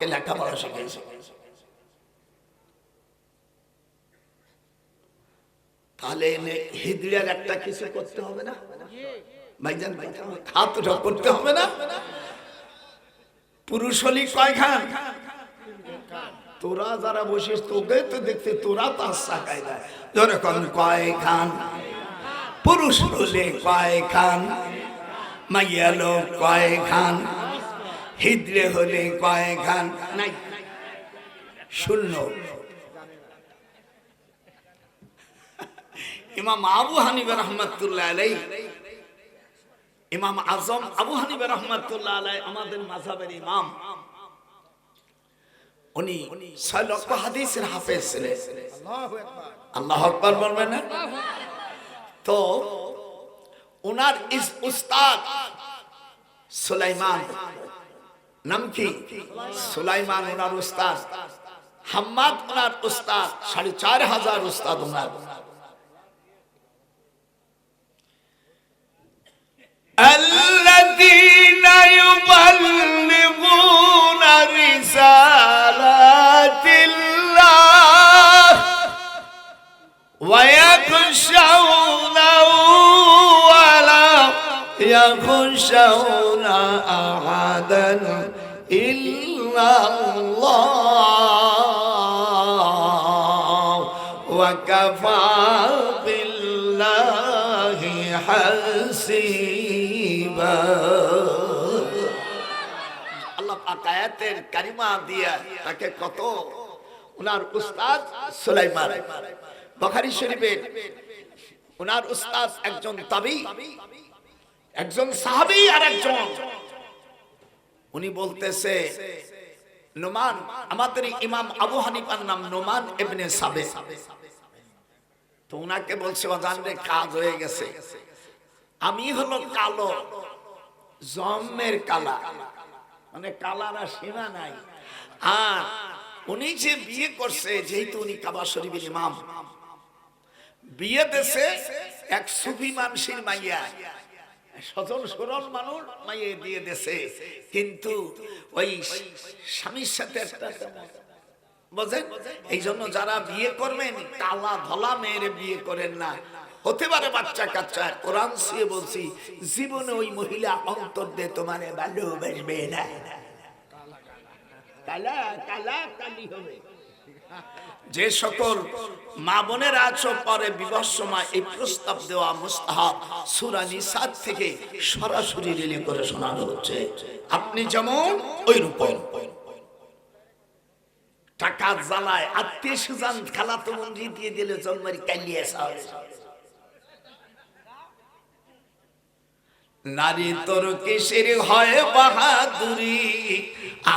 লেখাপড়া শিখেছে। তাহলে হিজড়ার একটা কিছু করতে হবে না ভাইজান? হাতটা করতে হবে না? পুরুষ হলি কয়খান? তোরা যারা বসিস তোকে তো দেখতে তোরা তো আশা খাই না। যখন কয়খান পুরুষ হলে কয়খান, মাইয়া লোক কয়খান, হিজড়ে হলে কয়খান? নাই, শূন্য। ইমাম আবু হানিফা রাহমাতুল্লাহ আলাইহি, ইমাম আজম আবু হানিফা রাহমাতুল্লাহ আলাইহি আমাদের মাযহাবের ইমাম। উনি 6 লক্ষ হাদিসের হাফেজ ছিলেন। আল্লাহু আকবার বলবেন না? তো ওনার উস্তাদ সুলাইমান, নাম কি? সুলাইমান ওনার উস্তাদ। হাম্মাদ ওনার উস্তাদ। 4500 উস্তাদ ওনার। الذين يبلغون رسالات الله ويخشونه ولا يخشون أحدا إلا الله وكفى بالله حسيبا। আল্লাহ পাক আয়াতের কারিমা দিয়া তাকে কত, ওনার উস্তাদ সুলাইমান। বুখারী শরীফের ওনার উস্তাদ একজন তাবী, একজন সাহাবী, আর একজন উনি বলতেছে নোমান, আমাদের ইমাম আবু হানিফার নাম নোমান ইবনে সাবিত। তো উনাকে বলছে জানলে কাজ হয়ে গেছে, আমি হলো কালো, জম্মের কালা, মানে কালারা সীমা নাই। আর উনি যে বিয়ে করছে, যেহেতু উনি কাবা শরীফের ইমাম, বিয়ে দেশে এক সুফি মানুষের মাইয়া, সজল সরল মানুষ মাইয়ে দিয়ে দেশে, কিন্তু ওই স্বামীর সাথে একটা বুঝেন, এই জন্য যারা বিয়ে করবেন কালা ধলা মেয়েরে বিয়ে করেন না। হতে পারে বাচ্চা কাচ্চা, কোরআন দিয়ে বলছি জীবনে ওই মহিলা অন্তর দিয়ে তোমারে ভালোবাসবে না, কালা কালা কালি হবে। যে সকল মা বোনেরা আছো পরে বিবাহ সময় এই প্রস্তাব দেওয়া মুস্তাহাব, সূরা নিসা থেকে সরাসরি রিলে করে শোনানো হচ্ছে। আপনি যেমন ওই রূপম টাকা জ্বালায় আত্মীয় স্বজন খালাতো বোন দিয়ে দিলে জন্মের কালিয়ে নারী তোর কিসের হয় বাহাদুরি,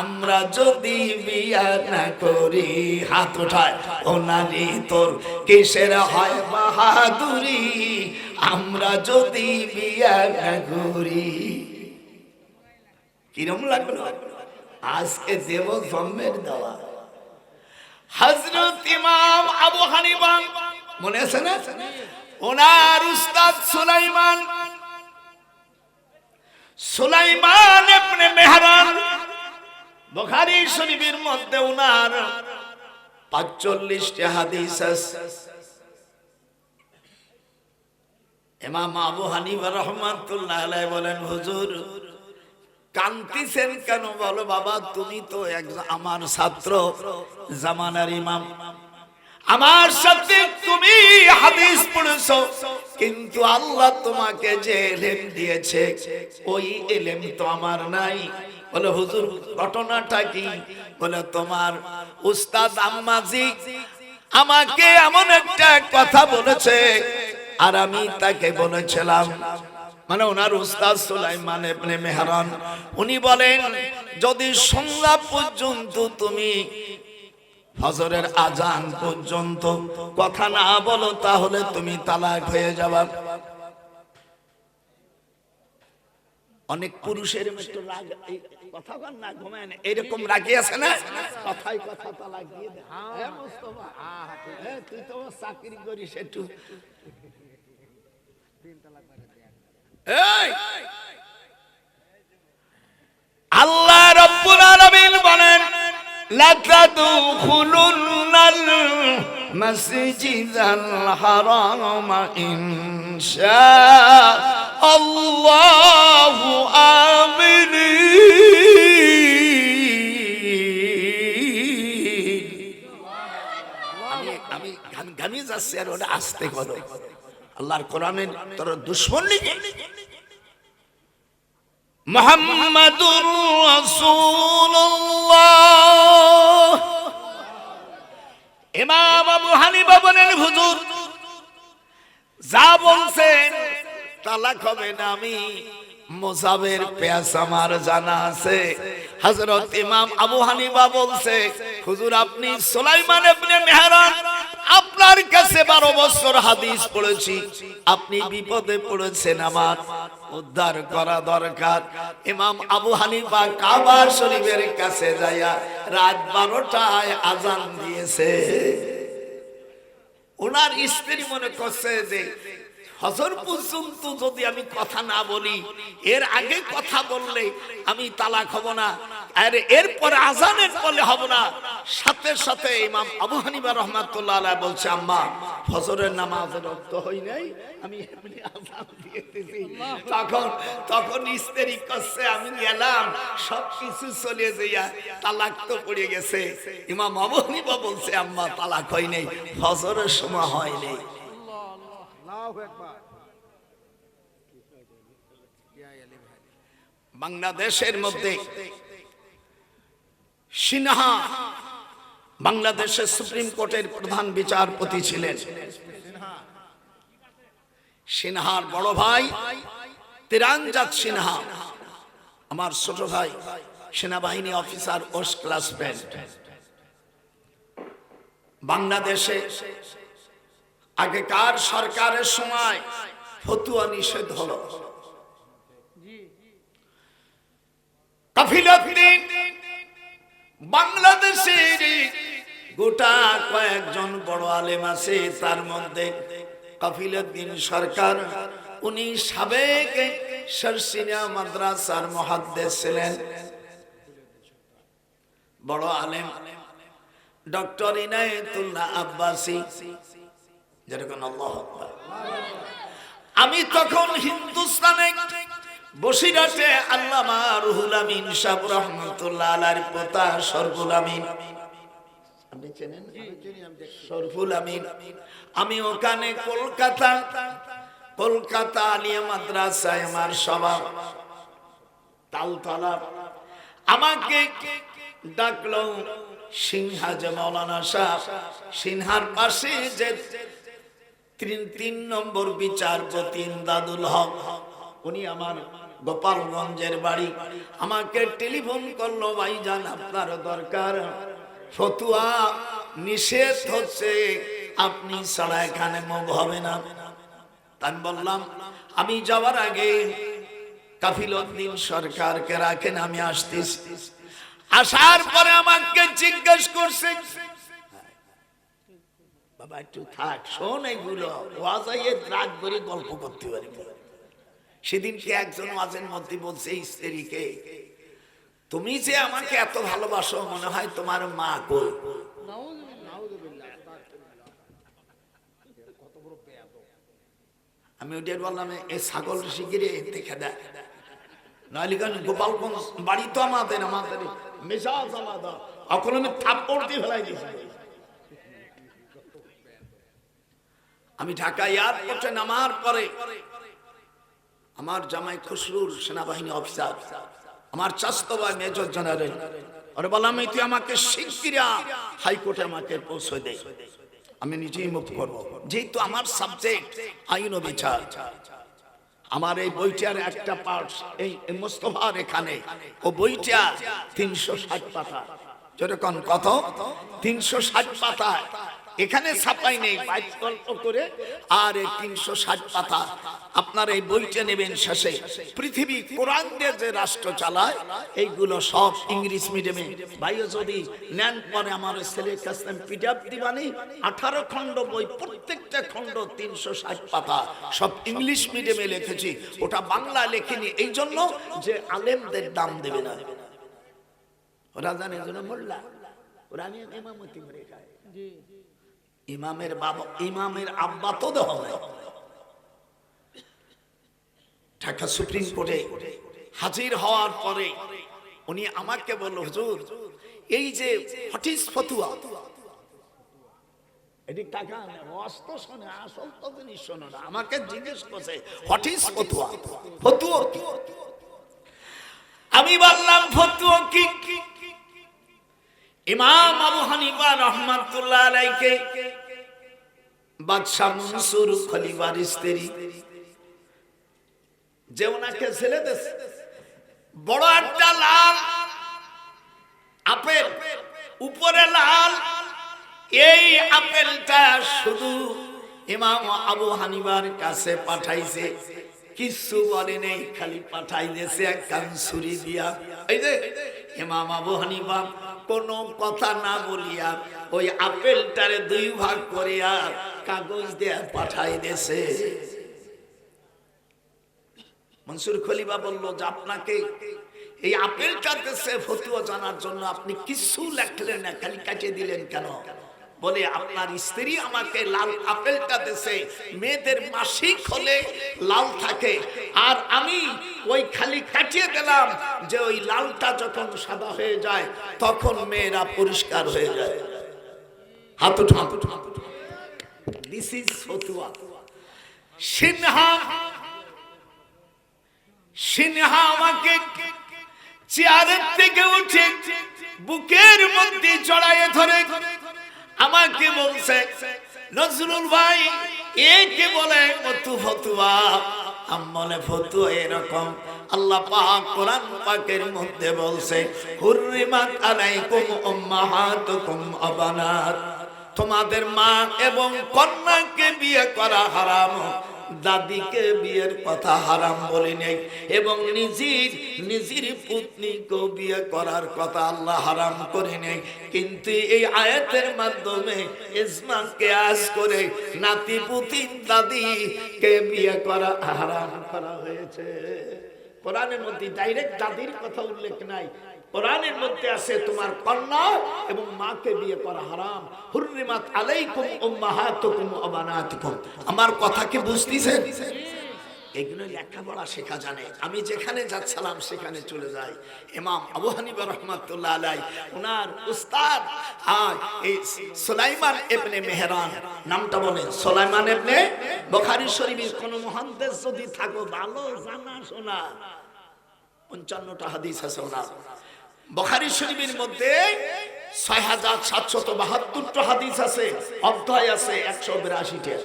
আমরা যদি বিয়া না করি। হাত উঠায়, ও নারী তোর কিসের হয় বাহাদুরি, আমরা যদি বিয়া না করি। কিরম লাগলো? আজকে দেব জন্মের দেওয়া। হযরত ইমাম আবু হানিফা মনে আছে না? ওনার উস্তাদ সুলাইমান, সুলাইমান ইবনে মেহরান, বুখারী শরীফের মধ্যে ওনার 45টি হাদিস আছে। ইমাম আবু হানিফা রাহমাতুল্লাহ আলাইহি বলেন, হুজুর কান্তিছেন কেন? বলো বাবা, তুমি তো একজন আমার ছাত্র, জামানার ইমাম, আমার সাথে তুমি হাদিস পড়েছো, কিন্তু আল্লাহ তোমাকে যে ইলম দিয়েছে ওই ইলম তো আমার নাই। বলে হুজুর ঘটনাটা কি? বলে তোমার উস্তাদ আম্মাজি আমাকে এমন একটা কথা বলেছে, আর আমি তাকে বলেছিলাম, মানে ওনার উস্তাদ সুলাইমান ইবনে মেহরান, উনি বলেন যদি সন্ধ্যা পর্যন্ত তুমি ফজরের আজান পর্যন্ত কথা না বলো তাহলে তুমি তালাক হয়ে যাবে। অনেক পুরুষের মতো রাগ, কথা বল না, ঘুমায় না, এরকম রাগি আছে না, কথাই কথা তালাক দিয়ে দেয়। হ্যাঁ মুস্তাফা, হ্যাঁ তুই তো চাকরি করিস একটু, আল্লাহ রাব্বুল আলামিন বলেন لتدخلن المسجد الحرام إن شاء الله آمنين আমি গানে যাচ্ছি আর ওটা আসতে করো আল্লাহর কোরআনের তোর দুশমন লিখে মুহাম্মাদুর রাসূলুল্লাহ ইমাম আবু হানিফা বলেন হুজুর যা বলছেন তালাক হবে না আমি মুসাবের পেয়াস আমার জানা আছে হযরত ইমাম আবু হানিফা বলছে হুজুর আপনি সুলাইমান ইবনে মেহরান আপনার কাছে 12 বছর হাদিস পড়েছি আপনি বিপদে পড়েছেন আমার উদ্ধার করা দরকার ইমাম আবু হানিফা কাবা শরীফের কাছে যায়া রাত 12টায় আযান দিয়েছে ওনার স্ত্রী মনে করছে যে হজর পর্যন্ত যদি আমি কথা না বলি এর আগে কথা বললে আমি তালাক হব না আর এরপর আযানের পরে হব না সাথে সাথে ইমাম আবু হানিফা রাহমাতুল্লাহ আলাইহি বলছে আম্মা ফজরের নামাজের ওয়াক্ত হয় নাই আমি এমনি আযান দিয়ে দিছি তখন স্ত্রী কইছে আমি গেলাম সবকিছু চলে যাইয়া তালাক তো পড়ে গেছে ইমাম আবু হানিফা বলছে আম্মা তালাক হয় নাই ফজরের সময় হয় নাই বাংলাদেশের মধ্যে সিনহা বাংলাদেশের সুপ্রিম কোর্টের প্রধান বিচারপতি ছিলেন সিনহার বড় ভাই তিরানজাত সিনহা আমার ছোট ভাই সেনাবাহিনী অফিসার ওস ক্লাসমেট বাংলাদেশে আগেকার সরকারের সময় ফতুয়া নিষেধ হলো কাফিলাতুদ্দিন বাংলাদেশের গোটা কয়েকজন বড় আলেম আছে তার মধ্যে কাফিলাতুদ্দিন সরকার উনি সাবেক শারসিনা মাদ্রাসার মুহাদ্দিস ছিলেন বড় আলেম ডক্টর ইনায়েতুল্লাহ আব্বাসী যেরকম আল্লাহু আকবার আমি তখন হিন্দুস্তানে বসিরহাটে আল্লামা রুহুল আমিন সাহেব রাহমাতুল্লাহ আলাইহির পোতা শরফুল আমিন আপনি চেনেন শরফুল আমিন আমি ওখানে কলকাতা আলিয়া মাদ্রাসায় আমার সভা তালতলা আমাকে ডাকলো সিনহা যে মাওলানা সাহেব সিনহার পাশে যে 3 নম্বর বিচারপতি ইমদাদুল হক উনি আমার গোপালগঞ্জের বাড়ি আমাকে টেলিফোন করলো ভাইজান আপনার দরকার ফতুয়া নিষেধ হচ্ছে আপনি ছাড়া এখানে মুভ হবে না আমি বললাম আমি যাওয়ার আগে কাফিলউদ্দিন সরকারকে রাখেন আমি আসতেছি আসার পরে আমাকে জিজ্ঞেস করছে বাবা একটু থাক শোন এইগুলো ওয়াজাইয়ে রাত ভরে গল্প করতে পারি সেদিনকে একজন ওয়াজের মধ্যে বলছে স্ত্রীকে তুমি যে আমাকে এত ভালোবাসো মনে হয় তোমার মা কই আমি ওদের বললাম এই ছাগল শিগিরে দেখে দেয় নাহলে কেন গোপালগঞ্জ বাড়ি তো আমাদের মেজাজ আলাদা এখন আমি থাপ্পড় দিয়ে ফেলাই দিয়েছি আমি ঢাকা এয়ারপোর্টে নামার পরে আমার জামাই খসরুর সেনাবাহিনী অফিসার আমার চাচাতো ভাই মেজর জেনারেল আর বললাম তুই আমাকে শিগগিরা হাইকোর্টে আমাকে পৌঁছে দে আমি নিজেই মুভ করব যেহেতু আমার সাবজেক্ট আইন ও বিচার আমার এই বইটার একটা পার্ট এই মোস্তফার এখানে ও বইটা 360 পাতা যেরকম কত 360 পাতা এখানে ছাপাই নেই বাইক গল্প করে আর 360 পাতা আপনার এই বইটা নেবেন শেষে পৃথিবী কোরআন দিয়ে যে রাষ্ট্র চালায় এইগুলো সব ইংলিশ মিডিয়ামে ভাইও যদি নেন পরে আমার ছেলের কাছে পিডিএফ দিবানি 18 খণ্ড বই প্রত্যেকটা খণ্ড 360 পাতা সব ইংলিশ মিডিয়ামে লিখেছি ওটা বাংলা লেখিনি এই জন্য যে আলেমদের দাম দেবে না ওরা জানে যেন মোল্লা ওরা আমি ইমামতি করে খায়। ইমামের বাবা, ইমামের আব্বা তো দেওয়া নাই। ঢাকা সুপ্রিম কোর্টে হাজির হওয়ার পরে উনি আমাকে বলল, হুজুর এই যে হটিস ফতুয়া, এটি টাকা অস্ত শোনে, আসল তো জিনিস শোনো না। আমাকে জিজ্ঞেস করছে হটিস ফতুয়া, ফতুয়া কি? আমি বললাম ফতুয়া কি? ইমাম আবু হানিফা রাহমাতুল্লাহ আলাইহি বাদশা মনসুর খলিফার স্ত্রী, যে ওনাকে ছেলে দিয়েছে, বড় একটা লাল আপেল, উপরে লাল, এই আপেলটা শুধু ইমাম আবু হানিফার কাছে পাঠাইছে, কিছু বলে নেই, খালি পাঠাই দিয়েছে এক কানসুরি দিয়া। এই যে ইমাম আবু হানিফা কোনো কথা না বলিয়া ওই আপেলটারে দুই ভাগ করিয়া কাগজ দিয়ে পাঠাই দিয়েছে। মনসুর খলিফা বলল যে আপনাকে এই আপেলটা দেশে ফতুয়া জানার জন্য আপনি কিছু লেখলেন না, খালি কাটিয়ে দিলেন কেন? বলে আপনার স্ত্রী আমাকে লাল আপেলটা দেশে, মেয়েদের মাসিক হলে লাল থাকে, আর আমি ওই খালি কাটিয়ে দিলাম যে ওই লালটা যখন সাদা হয়ে যায় তখন মেয়েরা পরিষ্কার হয়ে যায়। হাত উঠান। দিস ইজ ফতুয়া। সিনহা আমাকে চেয়ারের থেকে উঠে বুকের মধ্যে জড়ায়ে ধরে আমাকে বলছে, নজরুল ভাই একে বলে ফতুয়া। আমলে ফতুয়া এরকম, আল্লাহ পাক কোরআন পাকের মধ্যে বলছে, হুররিমাত আলাইকুম উম্মাহাতুকুম আবানাত, তোমাদের মা এবং কন্যাকে বিয়ে করা হারাম, দাদিকে বিয়ের কথা হারাম বলে নেই, এবং নিজের পত্নীকে বিয়ে করার কথা আল্লাহ হারাম করে নেই। কিন্তু এই আয়াতের মাধ্যমে ইজমা কিয়াস করে নাতি পুতি দাদিকে বিয়ে করা হারাম করা হয়েছে। কোরআনের মধ্যে ডাইরেক্ট দাদির কথা উল্লেখ নাই, কোরআনের মধ্যে আছে তোমার কন্যা এবং মাকে বিয়ে করা হারাম। হুররিমাত আলাইকুম উম্মাহাতুকুম ওয়া বানাতুকুম। আমার কথা কি বুঝতেছেন? এগুলো লেখাপড়া শেখা জানে। আমি যেখানে যাচ্ছিলাম সেখানে চলে যাই। ইমাম আবু হানিফা রাহমাতুল্লাহ আলাইহি ওনার উস্তাদ এই সুলাইমান ইবনে মেহরান, নামটা বলেন, সুলাইমান ইবনে, বুখারী শরীফের কোন মুহাদ্দিস যদি থাকো ভালো জানা শোনা, 55টা হাদিস আছে ওনার। বুখারী শরীফের মধ্যে 6772টা হাদিস আছে, অধ্যায় আছে 182টা।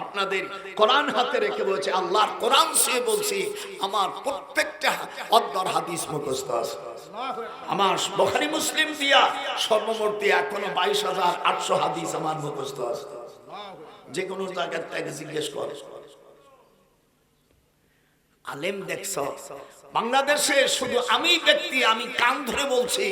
আপনাদের কোরআন হাতে রেখে বলছে, আল্লাহর কোরআন সে বলছি আমার প্রত্যেকটা অধ্যায়ের হাদিস মুখস্থ আছে। আমার বুখারী মুসলিম দিয়া সর্বমোট এখনো 22800 হাদিস আমার মুখস্থ আছে। যে কোনো জায়গা থেকে জিজ্ঞেস কর। আলেম দেখছ বাংলাদেশে শুধু আমি ব্যক্তি, আমি কান ধরে বলছি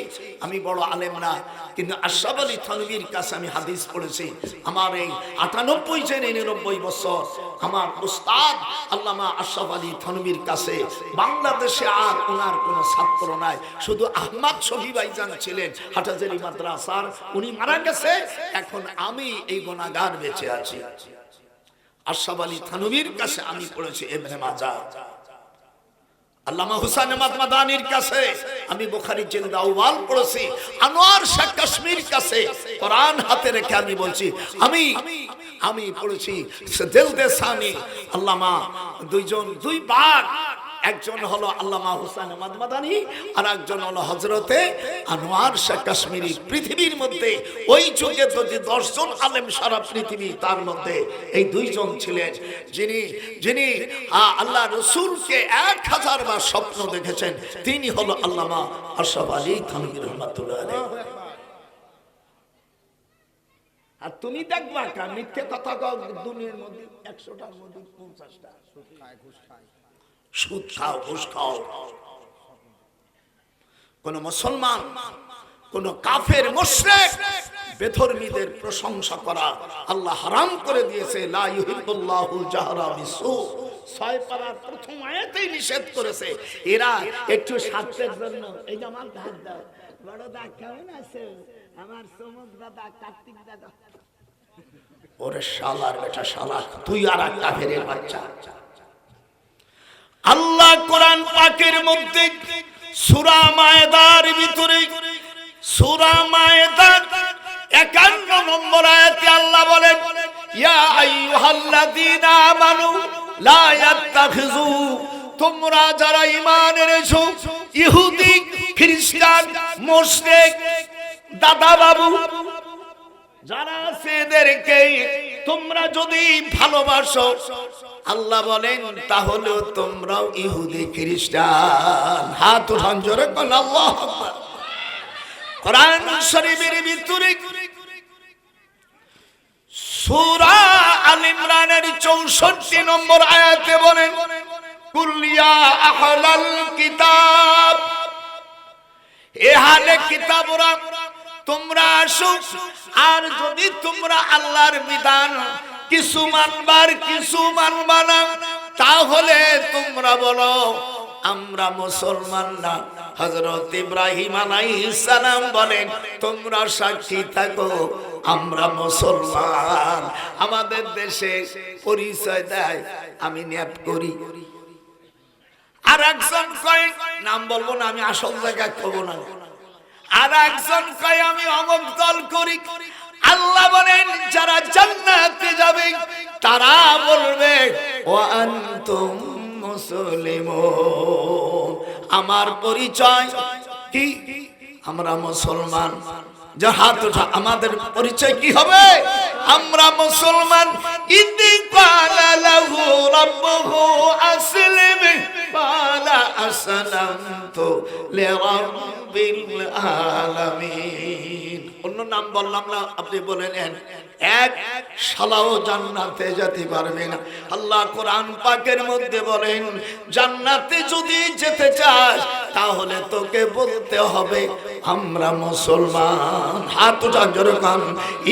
আমি বড় আলেম না, কিন্তু আশরাফ আলী থানভীর কাছে আমি হাদিস পড়েছি। আমার এই 98-99 বছর আমার উস্তাদ আল্লামা আশরাফ আলী থানভীর কাছে বাংলাদেশে আর ওনার কোন ছাত্র নাই, শুধু আহমদ শফি ভাইজান ছিলেন হাটহাজারী মাদ্রাসার, উনি মারা গেছে, এখন আমি এই গুনাহগার বেঁচে আছি। আশরাফ আলী থানভীর কাছে আমি পড়েছি ইবনে মাজাহ। আল্লামা হুসাইন আহমদ মাদানির কাছে আমি বুখারী জিলদ আউয়াল পড়েছি। আনোয়ার শাহ কাশ্মীর কাছে কোরআন হাতে রেখে আমি বলছি আমি পড়েছি জিলদে সানি। আল্লামা দুই ভাগ, একজন হলো আল্লামা হুসাইন আহমদ মাদানি আর একজন হলো হযরতে আনোয়ার শাহ কাশ্মীরি। পৃথিবীর মধ্যে ওই যুগে যদি 10 জন আলেম সারা পৃথিবী, তার মধ্যে এই দুইজন ছিলেন যিনি আল্লাহ রাসূলকে 1000 বার স্বপ্ন দেখেছেন, তিনি হলো আল্লামা আশরাফ আলী থানভী রাহমাতুল্লাহ আলাইহি। আর তুমি দেখবা কা মিথ্যে কথা কও, দুনিয়ার মধ্যে 100টার মধ্যে 50টা সুদ খাও, ঘুষ খাও। কোন মুসলমান, কোন কাফের মুশরিক বেধর্মীদের প্রশংসা করা আল্লাহ হারাম করে দিয়েছে। লা ইউহিব্বুল্লাহুল জাহরা বিসু, 6 পারার প্রথম আয়াতেই নিষেধ করেছে। এরা একটু স্বার্থের জন্য, এই যে আমার হাত দাও, বড় দা কেমন আছে? আমার চমক দাদা, কার্তিক দাদা। ওরে শালার বেটা শালা, তুই আর একটা ফেরের বাচ্চা। আল্লাহ কোরআন পাকের মধ্যে সূরা মায়েদার ভিতরে, সূরা মায়েদার 51 নম্বর আয়াতে আল্লাহ বলেন, ইয়া আইয়ুহাল্লাযীনা আমানু লা ইয়াত্তাখিযু, তোমরা যারা ঈমান এনেছো, ইহুদি, খ্রিস্টান, মুশরিক, দাদা বাবু যারা আছে এদেরকে তোমরা যদি ভালোবাসো, আল্লাহ বলেন তাহলে তোমরাও ইহুদি খ্রিস্টান। হাত উঠান জোরে বলেন আল্লাহু আকবার। কোরআন শরীফের ভিতরে সূরা আল ইমরানের 64 নম্বর আয়াতে বলেন, কুল ইয়া আহলাল কিতাব, এ আহলে কিতাবরা তোমরা আসো, আর যদি তোমরা আল্লাহর বিধান কিছু মানবার কিছু মানবা না, তাহলে তোমরা বলো আমরা মুসলমান না। হযরত ইব্রাহিম আলাইহিস সালাম বলেন, তোমরা সাক্ষী থাকো আমরা মুসলমান। আমাদের দেশে পরিচয় দেয় আমি ন্যাপ করি, আর একজন কয়, নাম বলবো না, আমি আসল জায়গা কব না, আর একজন কয় আমি অমুক দল করি। আল্লাহ বলেন যারা জান্নাতে যাবে তারা বলবে ওয়া আনতুম মুসলিমুন, আমার পরিচয় কি? আমরা মুসলমান। যে হাত ওঠা, আমাদের পরিচয় কি হবে? আমরা মুসলমান। ইদি ক্বালা লাহু রাব্বুহু আসলিম ক্বালা আসলামতু লিরাব্বিল আলামিন। অন্য নাম বললাম না, আপনি বলেন এক শালাও জান্নাতে যেতে পারবে না। আল্লাহ কোরআন পাকের মধ্যে বলেন, জান্নাতে যদি যেতে চাস তাহলে তোকে বলতে হবে আমরা মুসলমান। হাত উঠান জোরে কান।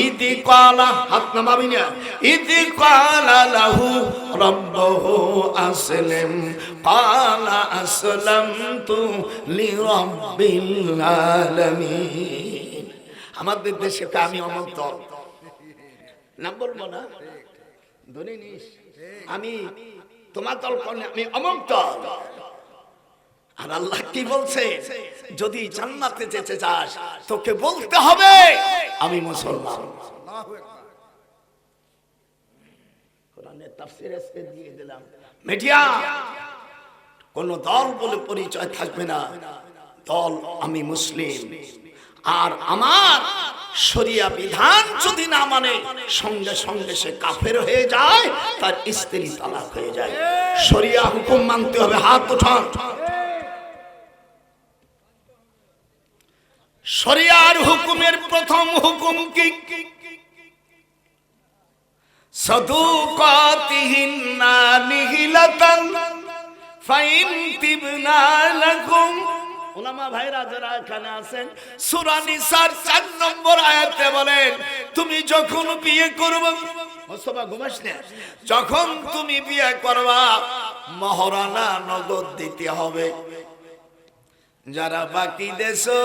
ইদি ক্বালা, হাত নামাবি না। ইদি ক্বালা লাহু রাব্বুহু আসলিম ক্বালা আসলামতু লিরাব্বিল আলামিন। আমাদের দেশে আমি অমুক দল, নাম বলবো না, ধরে নিস আমি তোমার দল করলে আমি অমুক দল। আর আল্লাহ কি বলছে? যদি জান্নাতে যেতে চাস তোকে বলতে হবে আমি মুসলমান। কোরআনের তাফসীর আজকে দিয়ে দিলাম। মিডিয়া কোন দল বলে পরিচয় থাকবে না, দল আমি মুসলিম। আর আমার শরিয়া বিধান যদি না মানে সঙ্গে সঙ্গে সে কাফের হয়ে যায়, তার স্ত্রী তালাক হয়ে যায়। শরিয়া হুকুম মানতে হবে। হাত উঠান। শরিয়ার হুকুমের প্রথম হুকুম কি? সাদুকাতিহিন্না নিহিলাতান ফাইন তিবনা লাকুম। উলামা ভাইরা যারা এখানে আছেন, সূরা নিসার 4 নম্বর আয়াতে বলেন, তুমি যখন বিয়ে করবে, মুস্তাফা ঘুমাস না, যখন তুমি বিয়ে করবা মহরানা নগদ দিতে হবে। যারা বাকি দেছো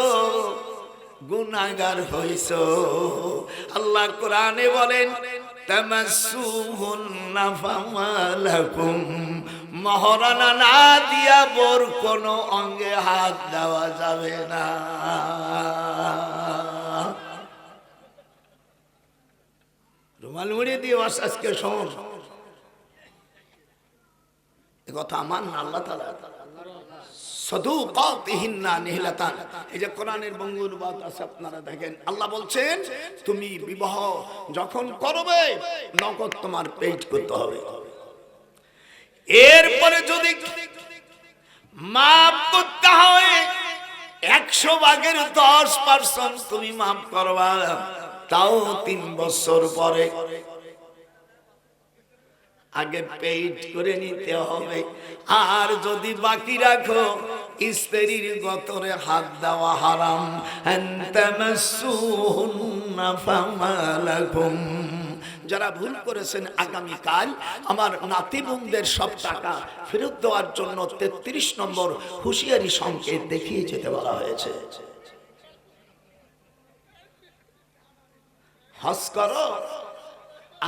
গুনাহগার হইছো, আল্লাহ কোরআনে বলেন তামাসসুহুন্না ফামালাকুম, মহরানা না দিয়া বোর কোন অঙ্গে হাত দেওয়া যাবে না। রুমাল মুড়ে দিয়ে আজকে শোন, এ কথা আমার না, আল্লাহ তাআলা। সাদুকাতিহিন্না নিহিলাতান, এই যে কোরআনের বঙ্গানুবাদ আছে আপনারা দেখেন, আল্লাহ বলছেন তুমি বিবাহ যখন করবে নগদ তোমার পেইড করতে হবে। এরপরে যদি মাফ করতে হয় 100 ভাগের 10% তুমি মাফ করবা, তাও 3 বছর পরে। আগে পেইড করে নিতে হবে। আর যদি বাকি রাখো স্ত্রীর গতরে হাত দেওয়া হারাম। আনতামাসসুহুন্না ফামালাকুম, যারা ভুল করেছেন আগামীকাল আমার নাতি বোনদের সব টাকা ফেরত দেওয়ার জন্য 33 নম্বর হুঁশিয়ারি সংকেত দেখিয়ে যেতে বলা হয়েছে। হজ করো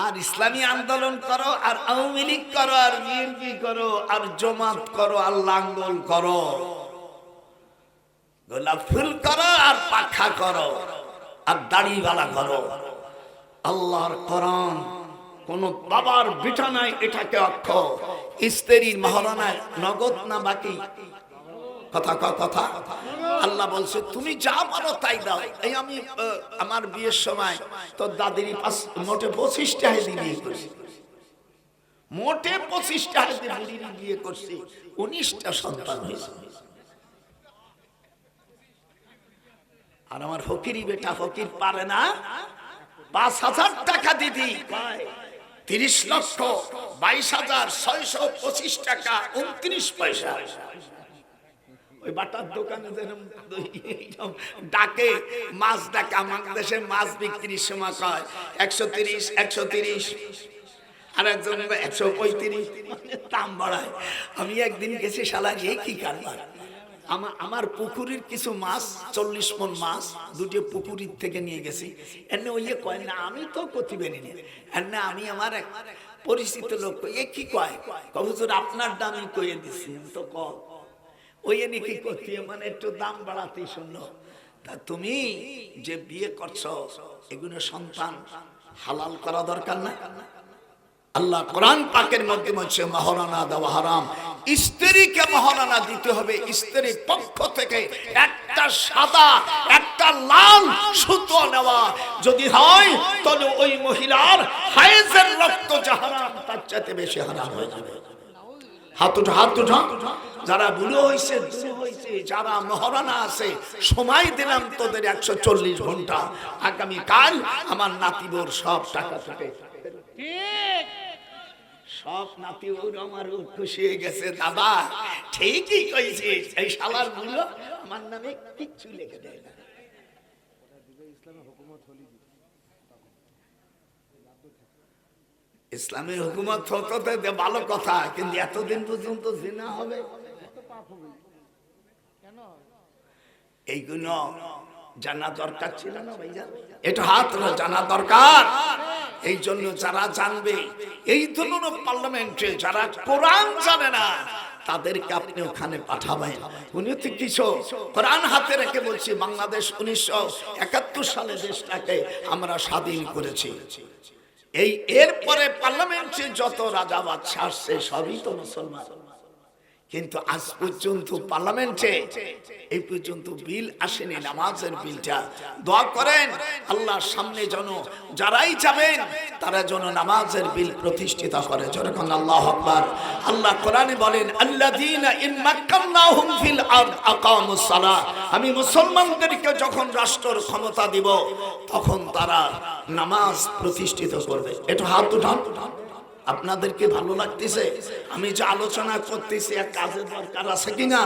আর ইসলামী আন্দোলন করো আর আওয়ামী লীগ করো আর বিএনপি করো আর জামাত করো আর লাঙ্গল করো, গোলাপ ফুল করো আর পাখা করো আর দাড়িওয়ালা করো, আল্লাহর কোরআন কোন বাবার বিটা নাই এটাকে অক্ষ, স্ত্রীর মহারণায় নগদ না বাকি, কথা কথা আল্লাহ বলছে তুমি যা পারো তাই দাও। এই আমি আমার বিয়ের সময় তো দাদির মোটে 25 টাকা দিয়ে বিয়ে করছি, মোটে 25 টাকা দিয়ে বিয়ে করছি, 19টা সন্তান হয়েছে। আর আমার ফকিরি বেটা ফকির পারে না, 5,000 টাকা দিদি 30,22,625 টাকা 29 পয়সা। ওই বাটার দোকানে ডাকে মাছ ডাকে, আমাদের দেশে মাছ বিক্রির সময় কয় 130 আর একজন 135 দাম বাড়ায়। আমি একদিন গেছি শালা কি কারবার, আমার পুকুরের কিছু মাছ 40 মণ মাছ দুটো পুকুরের থেকে নিয়ে গেছি, এনে ওই কয় না আমি তো কতি বেনি না, আমি আমার এক পরিচিত লোক এ কি কয় হুজুর আপনার দামই কয়ে দিছি, তো কম ওই এনে কি করতে মানে একটু দাম বাড়াতেই শুনলো। তা তুমি যে বিয়ে করছো এগুলো সন্তান হালাল করা দরকার না? আল্লাহ কোরআন পাকের মধ্যে বলছে মহারানা দেওয়া হারাম, স্ত্রীকে মহারানা দিতে হবে স্ত্রীর পক্ষ থেকে একটা সাদা একটা লাল সুতো নেওয়া, যদি হয় তাহলে ওই মহিলার হায়েজের রক্ত যা হারাম তার চাইতে বেশি হারাম হয়ে যাবে। হাত উঠা যারা বুড়ো হয়েছে যারা মহারানা আছে, সময় দিলাম তোদের 140 ঘন্টা, আগামীকাল আমার নাতিবোর সব টাকা থেকে সব নাতি ওর আমার খুশি হয়ে গেছে, দাদা ঠিকই কইছিস, এই শালার মূল্য আমার নামে কিচ্ছু লিখে দেয় না। ইসলামের হুকুমত হতে ভালো কথা, কিন্তু এতদিন পর্যন্ত জিনা হবে এইগুলো জানা দরকার ছিল না ভাইজান, এটা হাত জানা দরকার। এই জন্য যারা জানবে এই ধরনের পার্লামেন্টে যারা কোরআন জানে না তাদেরকে আপনি ওখানে পাঠাবেন। উনি তো কিছু কোরআন হাতে রেখে বলছি, বাংলাদেশ 1971 সালে দেশটাকে আমরা স্বাধীন করেছি। এই এরপরে পার্লামেন্টে যত রাজা বাদশা আসছে সবই তো মুসলমান, কিন্তু আজ পর্যন্ত পার্লামেন্টে এই পর্যন্ত বিল আসেনি, নামাজের বিলটা। দোয়া করেন আল্লাহর সামনে যেন যারাই যাবেন তারা যেন নামাজের বিল প্রতিষ্ঠিত করে, যেরকম আল্লাহু আকবার। আল্লাহ কোরআনে বলেন আল্লাযীনা ইন মাক্কান্নাহুম ফিল আরদ আকামুস সালাহ, আমি মুসলমানদেরকে যখন রাষ্ট্রের ক্ষমতা দিব তখন তারা নামাজ প্রতিষ্ঠিত করবে। এটা হাত উঠান। আপনাদেরকে ভালো লাগতেছে আমি যে আলোচনা করতেছি, এক কাজের দরকার আছে কিনা?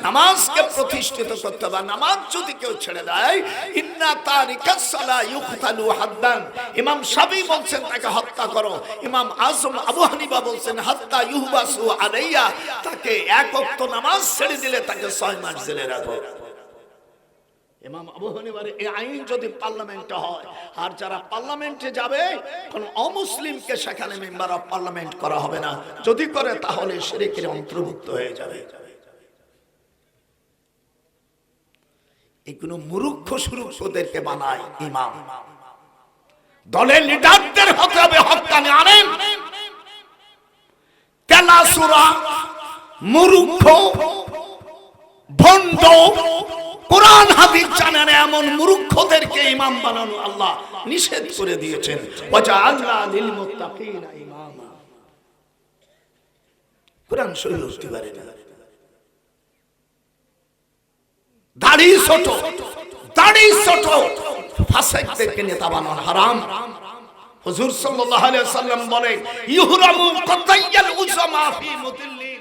নামাজকে প্রতিষ্ঠিত করতে হবে। নামাজ যদি কেউ ছেড়ে দেয়, ইন্না তারিকাস সালাহ ইউকতালু হাদ্দান, ইমাম শাফি বলছেন তাকে হত্যা করো। ইমাম আযম আবু হানিফা বলছেন হাত্তা ইউহবাসু আলাইয়া, তাকে এক ওয়াক্ত নামাজ ছেড়ে দিলে তাকে 6 মাস জেলে রাখো। ইমাম আবু হানিফার এই আইন যদি পার্লামেন্টে হয়, আর যারা পার্লামেন্টে যাবে কোন অমুসলিমকে সেখানে মেম্বার অফ পার্লামেন্ট করা হবে না, যদি করে তাহলে শিরকের অন্তর্ভুক্ত হয়ে যাবে। এগুলো মূর্খ সুরুক্ষদেরকে বানায় ইমাম, দলের লিডারদের হতে হবে হক্কানি আলেম। তেলাসুরা মূর্খ ভণ্ড কোরআন হাদিস জানে না এমন মূর্খদেরকে ইমাম বানানো আল্লাহ নিষেধ করে দিয়েছেন। ওয়াজআলনা লিল মুত্তাকিনা ইমামা, কোরআন সহি হতে পারে না। দাড়ি ছোট ফাসিকদেরকে নেতা বানানো হারাম। হুজুর সাল্লাল্লাহু আলাইহি ওয়াসাল্লাম বলে ইহরামু কাতাইয়াল উজামা ফি মুদিল্লি